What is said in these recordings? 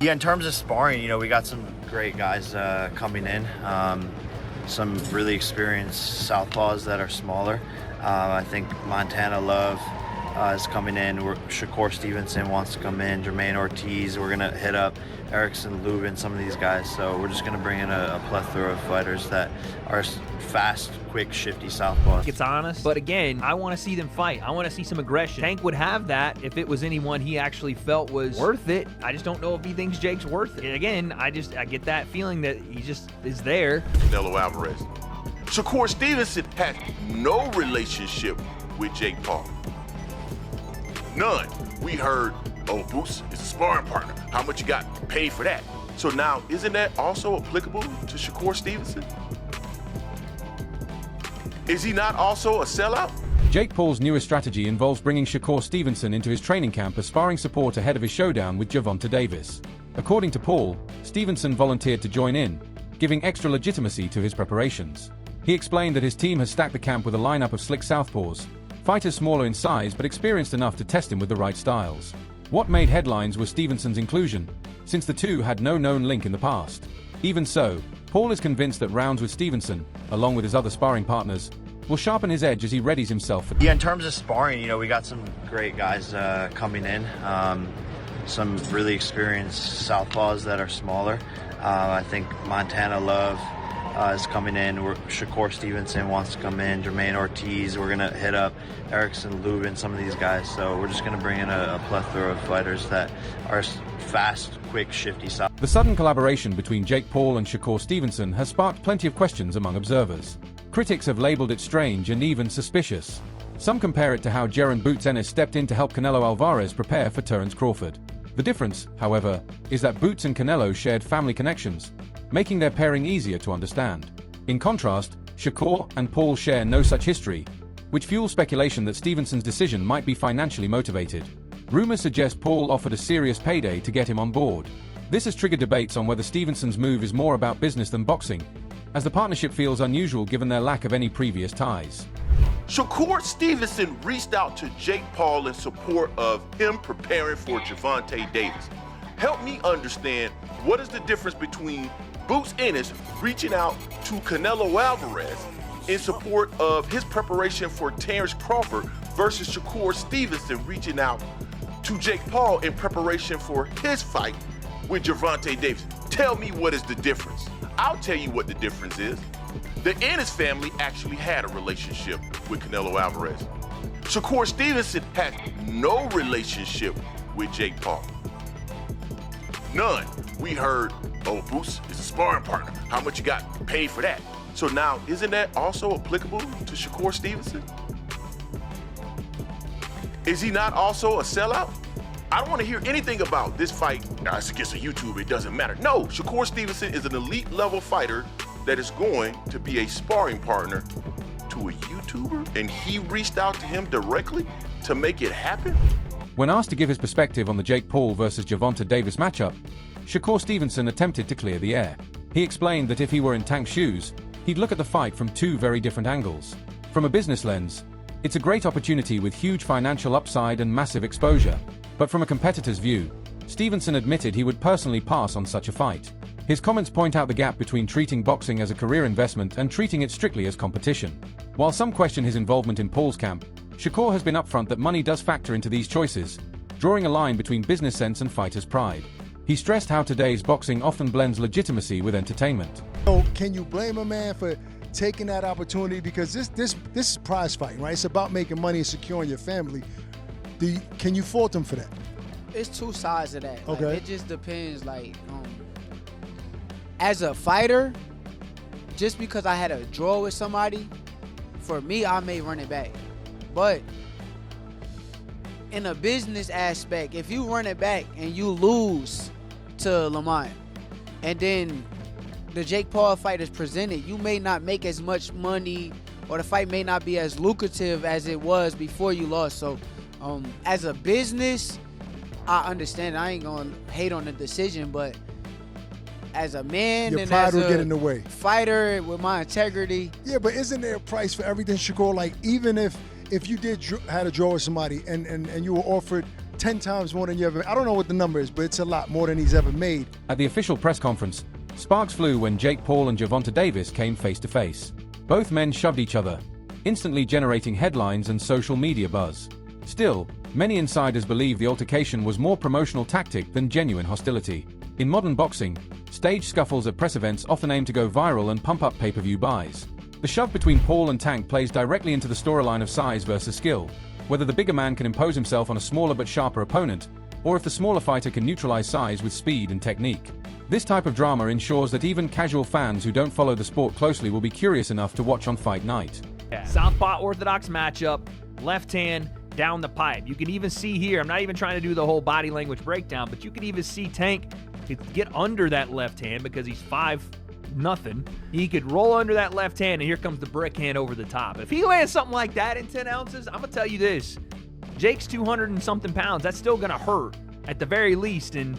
Yeah, in terms of sparring, we got some great guys coming in. Some really experienced southpaws that are smaller. I think Montana Love is coming in. Shakur Stevenson wants to come in. Jermaine Ortiz. We're gonna hit up Erickson, Lubin, some of these guys. So we're just gonna bring in a plethora of fighters that are fast, quick, shifty southpaws. It's honest, but again, I want to see them fight. I want to see some aggression. Tank would have that if it was anyone he actually felt was worth it. I just don't know if he thinks Jake's worth it. Again, I get that feeling that he just is there. Canelo Alvarez. Shakur Stevenson has no relationship with Jake Paul. None. We heard, oh, Boots is a sparring partner. How much you got paid for that? So now, isn't that also applicable to Shakur Stevenson? Is he not also a sellout? Jake Paul's newest strategy involves bringing Shakur Stevenson into his training camp as sparring support ahead of his showdown with Gervonta Davis. According to Paul, Stevenson volunteered to join in, giving extra legitimacy to his preparations. He explained that his team has stacked the camp with a lineup of slick southpaws, fighters smaller in size but experienced enough to test him with the right styles. What made headlines was Stevenson's inclusion, since the two had no known link in the past. Even so, Paul is convinced that rounds with Stevenson, along with his other sparring partners, will sharpen his edge as he readies himself for... Yeah, in terms of sparring, we got some great guys coming in. Some really experienced southpaws that are smaller. I think Montana Love is coming in. Shakur Stevenson wants to come in. Jermaine Ortiz. We're gonna hit up Erickson, Lubin, some of these guys. So we're just gonna bring in a plethora of fighters that are fast, quick, shifty style. The sudden collaboration between Jake Paul and Shakur Stevenson has sparked plenty of questions among observers. Critics have labeled it strange and even suspicious. Some compare it to how Jaron "Boots" Ennis stepped in to help Canelo Alvarez prepare for Terence Crawford. The difference, however, is that Boots and Canelo shared family connections, making their pairing easier to understand. In contrast, Shakur and Paul share no such history, which fuels speculation that Stevenson's decision might be financially motivated. Rumors suggest Paul offered a serious payday to get him on board. This has triggered debates on whether Stevenson's move is more about business than boxing, as the partnership feels unusual given their lack of any previous ties. Shakur Stevenson reached out to Jake Paul in support of him preparing for Gervonta Davis. Help me understand, what is the difference between Boots Ennis reaching out to Canelo Alvarez in support of his preparation for Terence Crawford versus Shakur Stevenson reaching out to Jake Paul in preparation for his fight with Gervonta Davis? Tell me, what is the difference? I'll tell you what the difference is. The Ennis family actually had a relationship with Canelo Alvarez. Shakur Stevenson had no relationship with Jake Paul. None. We heard, oh, Boots is a sparring partner. How much you got paid for that? So now, isn't that also applicable to Shakur Stevenson? Is he not also a sellout? I don't want to hear anything about this fight. It's against a YouTuber, it doesn't matter. No, Shakur Stevenson is an elite level fighter that is going to be a sparring partner to a YouTuber, and he reached out to him directly to make it happen? When asked to give his perspective on the Jake Paul versus Gervonta Davis matchup, Shakur Stevenson attempted to clear the air. He explained that if he were in Tank's shoes, he'd look at the fight from two very different angles. From a business lens, it's a great opportunity with huge financial upside and massive exposure. But from a competitor's view, Stevenson admitted he would personally pass on such a fight. His comments point out the gap between treating boxing as a career investment and treating it strictly as competition. While some question his involvement in Paul's camp, Shakur has been upfront that money does factor into these choices, drawing a line between business sense and fighter's pride. He stressed how today's boxing often blends legitimacy with entertainment. So can you blame a man for taking that opportunity? Because this is prize fighting, right? It's about making money and securing your family. Can you fault him for that? It's two sides of that. Okay. Like, it just depends. As a fighter, just because I had a draw with somebody, for me, I may run it back. But in a business aspect, if you run it back and you lose to Lamont, and then the Jake Paul fight is presented, you may not make as much money, or the fight may not be as lucrative as it was before you lost. So as a business, I understand. I ain't gonna hate on the decision, but as a man your and pride as will a get in the way. Fighter with my integrity. Yeah, but isn't there a price for everything, Shakur? Like, even if you had a draw with somebody and you were offered 10 times more than you ever. I don't know what the number is, but it's a lot more than he's ever made. At the official press conference, sparks flew when Jake Paul and Gervonta Davis came face to face. Both men shoved each other, instantly generating headlines and social media buzz. Still, many insiders believe the altercation was more promotional tactic than genuine hostility. In modern boxing, staged scuffles at press events often aim to go viral and pump up pay-per-view buys. The shove between Paul and Tank plays directly into the storyline of size versus skill, whether the bigger man can impose himself on a smaller but sharper opponent, or if the smaller fighter can neutralize size with speed and technique. This type of drama ensures that even casual fans who don't follow the sport closely will be curious enough to watch on fight night. Southpaw orthodox matchup, left hand down the pipe. You can even see here, I'm not even trying to do the whole body language breakdown, but you can even see Tank get under that left hand because he's 5-0. He could roll under that left hand, and here comes the brick hand over the top. If he lands something like that in 10 ounces, I'm going to tell you this. Jake's 200 and something pounds. That's still going to hurt at the very least, and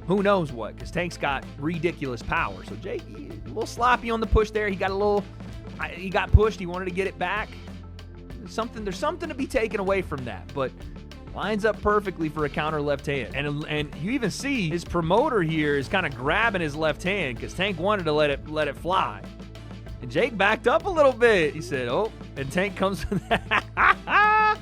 who knows what, because Tank's got ridiculous power. So Jake, a little sloppy on the push there. He got pushed. He wanted to get it back. There's something to be taken away from that, but lines up perfectly for a counter left hand. And you even see his promoter here is kind of grabbing his left hand because Tank wanted to let it fly. And Jake backed up a little bit. He said, oh, and Tank comes with that.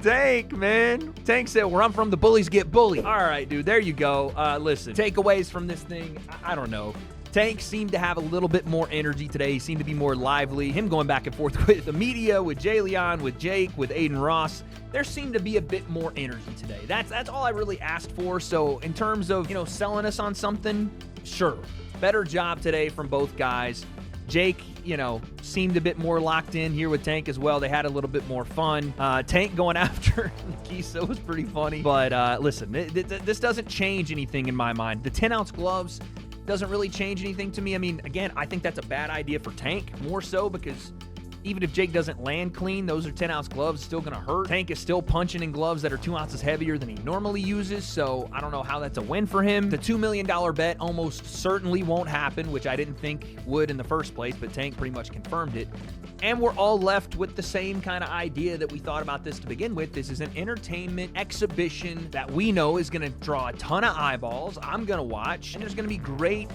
Tank, man. Tank said, where I'm from, the bullies get bullied. All right, dude, there you go. Listen, takeaways from this thing, I don't know. Tank seemed to have a little bit more energy today. He seemed to be more lively. Him going back and forth with the media, with Jay Leon, with Jake, with Aiden Ross. There seemed to be a bit more energy today. That's all I really asked for. So in terms of, selling us on something, sure. Better job today from both guys. Jake, seemed a bit more locked in here with Tank as well. They had a little bit more fun. Tank going after Kisa was pretty funny. But listen, this doesn't change anything in my mind. The 10-ounce gloves doesn't really change anything to me. I mean, again, I think that's a bad idea for Tank, more so because even if Jake doesn't land clean, those are 10-ounce gloves, still going to hurt. Tank is still punching in gloves that are 2 ounces heavier than he normally uses, so I don't know how that's a win for him. The $2 million bet almost certainly won't happen, which I didn't think would in the first place, but Tank pretty much confirmed it. And we're all left with the same kind of idea that we thought about this to begin with. This is an entertainment exhibition that we know is going to draw a ton of eyeballs. I'm going to watch, and there's going to be great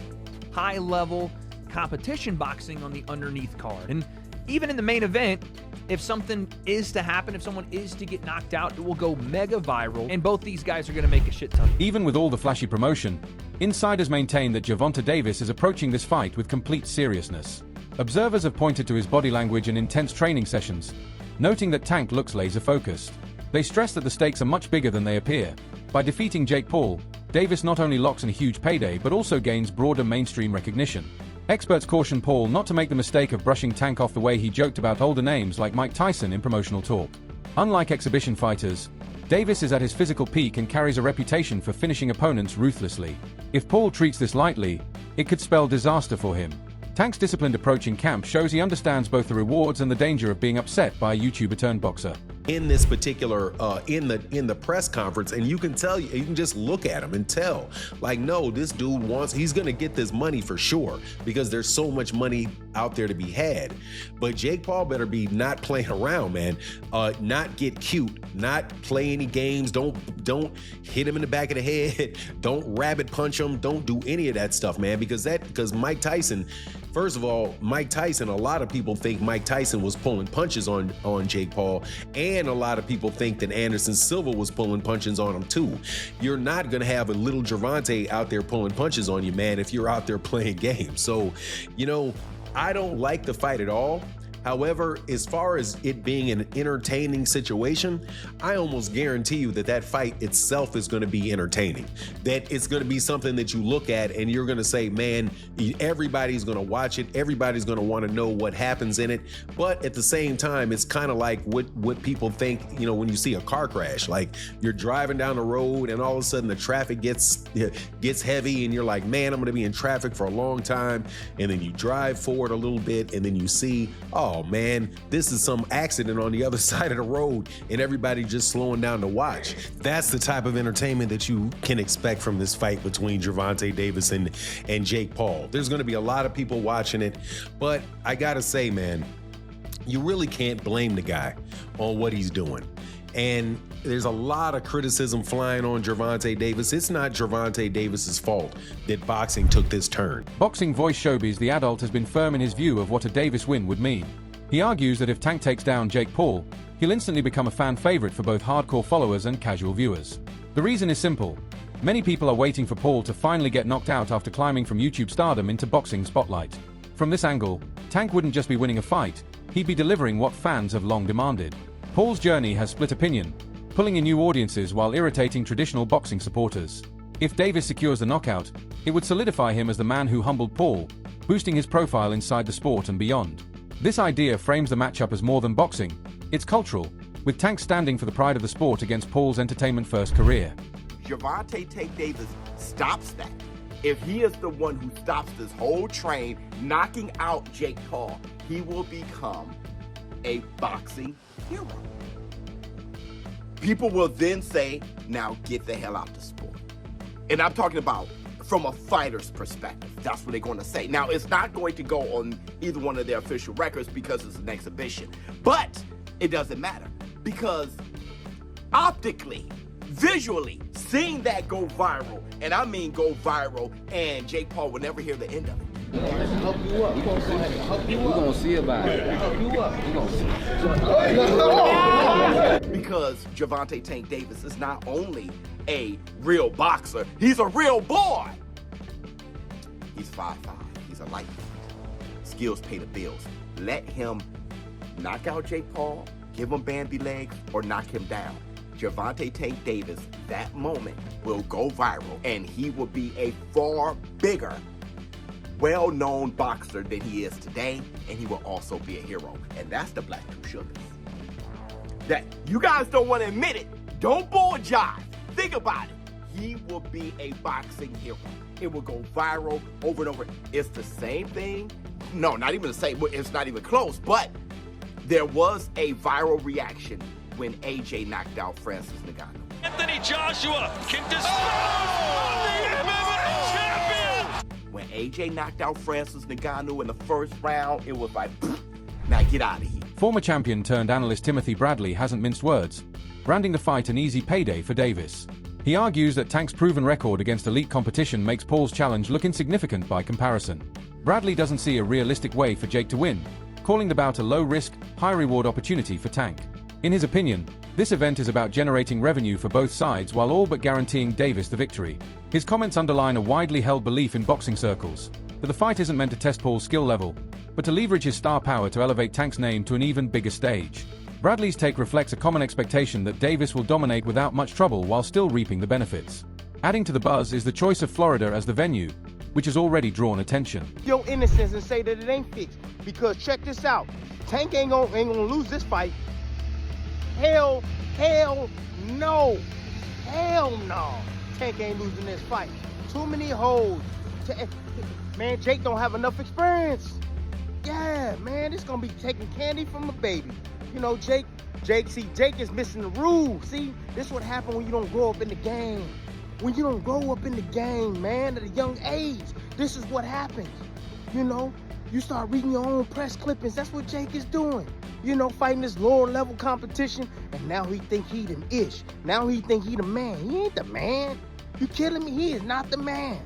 high-level competition boxing on the underneath card. And even in the main event, if something is to happen, if someone is to get knocked out, it will go mega viral, and both these guys are going to make a shit ton. Even with all the flashy promotion, insiders maintain that Gervonta Davis is approaching this fight with complete seriousness. Observers have pointed to his body language and intense training sessions, noting that Tank looks laser-focused. They stress that the stakes are much bigger than they appear. By defeating Jake Paul, Davis not only locks in a huge payday but also gains broader mainstream recognition. Experts caution Paul not to make the mistake of brushing Tank off the way he joked about older names like Mike Tyson in promotional talk. Unlike exhibition fighters, Davis is at his physical peak and carries a reputation for finishing opponents ruthlessly. If Paul treats this lightly, it could spell disaster for him. Tank's disciplined approach in camp shows he understands both the rewards and the danger of being upset by a YouTuber turned boxer. In this particular in the press conference, and you can just look at him and tell, like, no, this dude he's gonna get this money for sure because there's so much money out there to be had. But Jake Paul better be not playing around, man. Not get cute, not play any games. Don't hit him in the back of the head. Don't rabbit punch him. Don't do any of that stuff, man. Because Mike Tyson. First of all, Mike Tyson, a lot of people think Mike Tyson was pulling punches on Jake Paul, and a lot of people think that Anderson Silva was pulling punches on him too. You're not going to have a little Gervonta out there pulling punches on you, man, if you're out there playing games. So, I don't like the fight at all. However, as far as it being an entertaining situation, I almost guarantee you that fight itself is going to be entertaining. That it's going to be something that you look at and you're going to say, man, everybody's going to watch it. Everybody's going to want to know what happens in it. But at the same time, it's kind of like what people think, when you see a car crash. Like, you're driving down the road and all of a sudden the traffic gets heavy and you're like, man, I'm going to be in traffic for a long time. And then you drive forward a little bit and then you see, oh man, this is some accident on the other side of the road and everybody just slowing down to watch. That's the type of entertainment that you can expect from this fight between Gervonta Davis and Jake Paul. There's going to be a lot of people watching it, but I gotta say, man, you really can't blame the guy on what he's doing. And there's a lot of criticism flying on Gervonta Davis. It's not Gervonta Davis's fault that boxing took this turn. Boxing voice Showbiz the adult has been firm in his view of what a Davis win would mean. He argues that if Tank takes down Jake Paul, he'll instantly become a fan favorite for both hardcore followers and casual viewers. The reason is simple. Many people are waiting for Paul to finally get knocked out after climbing from YouTube stardom into boxing spotlight. From this angle, Tank wouldn't just be winning a fight, he'd be delivering what fans have long demanded. Paul's journey has split opinion, pulling in new audiences while irritating traditional boxing supporters. If Davis secures the knockout, it would solidify him as the man who humbled Paul, boosting his profile inside the sport and beyond. This idea frames the matchup as more than boxing. It's cultural, with Tank standing for the pride of the sport against Paul's entertainment-first career. Gervonta Tank Davis stops that. If he is the one who stops this whole train, knocking out Jake Paul, he will become a boxing hero. People will then say, now get the hell out the sport. And I'm talking about from a fighter's perspective. That's what they're going to say. Now, it's not going to go on either one of their official records because it's an exhibition. But it doesn't matter because optically, visually, seeing that go viral, and I mean go viral, and Jake Paul will never hear the end of it. Help you up. We're gonna see about it. Help you up. We're gonna see. Because Gervonta Tank Davis is not only a real boxer, he's a real boy. He's 5'5". He's a lightweight. Skills pay the bills. Let him knock out Jake Paul, give him Bambi legs, or knock him down. Gervonta Tank Davis, that moment will go viral, and he will be a far bigger, well-known boxer than he is today, and he will also be a hero. And that's the Black Two Sugars. That you guys don't want to admit it. Don't bull jive. Think about it. He will be a boxing hero. It will go viral over and over. It's the same thing. No, not even the same. It's not even close. But there was a viral reaction when AJ knocked out Francis Ngannou. Anthony Joshua can dispose the MMA champion. When AJ knocked out Francis Ngannou in the first round, it was like, now get out of here. Former champion turned analyst Timothy Bradley hasn't minced words, branding the fight an easy payday for Davis. He argues that Tank's proven record against elite competition makes Paul's challenge look insignificant by comparison. Bradley doesn't see a realistic way for Jake to win, calling the bout a low-risk, high-reward opportunity for Tank. In his opinion, this event is about generating revenue for both sides while all but guaranteeing Davis the victory. His comments underline a widely held belief in boxing circles that the fight isn't meant to test Paul's skill level, but to leverage his star power to elevate Tank's name to an even bigger stage. Bradley's take reflects a common expectation that Davis will dominate without much trouble while still reaping the benefits. Adding to the buzz is the choice of Florida as the venue, which has already drawn attention. Your innocence and say that it ain't fixed, because check this out. Tank ain't gonna lose this fight. Hell no. Hell no. Tank ain't losing this fight. Too many holes. Man, Jake don't have enough experience. Yeah, man, it's gonna be taking candy from a baby. You know, Jake is missing the rules. See, this is what happens when you don't grow up in the game. When you don't grow up in the game, man, at a young age, this is what happens. You know, you start reading your own press clippings. That's what Jake is doing. You know, fighting this lower level competition, and now he think he the ish. Now he think he the man. He ain't the man. You killing me? He is not the man.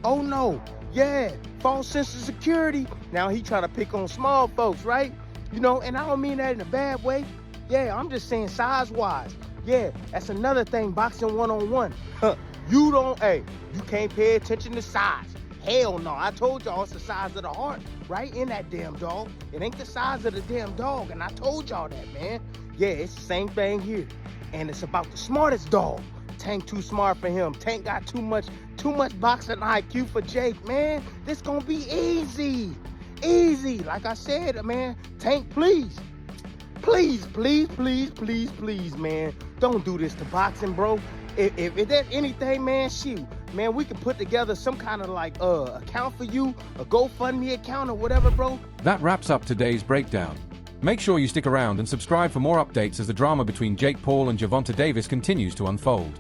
Oh no. Yeah, false sense of security. Now he trying to pick on small folks, right? You know, and I don't mean that in a bad way. Yeah, I'm just saying size-wise. Yeah, that's another thing, boxing one-on-one. You can't pay attention to size. Hell no, I told y'all it's the size of the heart, right? In that damn dog. It ain't the size of the damn dog, and I told y'all that, man. Yeah, it's the same thing here. And it's about the smartest dog. Tank too smart for him. Tank got too much boxing IQ for Jake, man. This gonna be easy. Easy. Like I said, man, Tank, please, man. Don't do this to boxing, bro. If there's anything, man, shoot. Man, we can put together some kind of like account for you, a GoFundMe account or whatever, bro. That wraps up today's breakdown. Make sure you stick around and subscribe for more updates as the drama between Jake Paul and Gervonta Davis continues to unfold.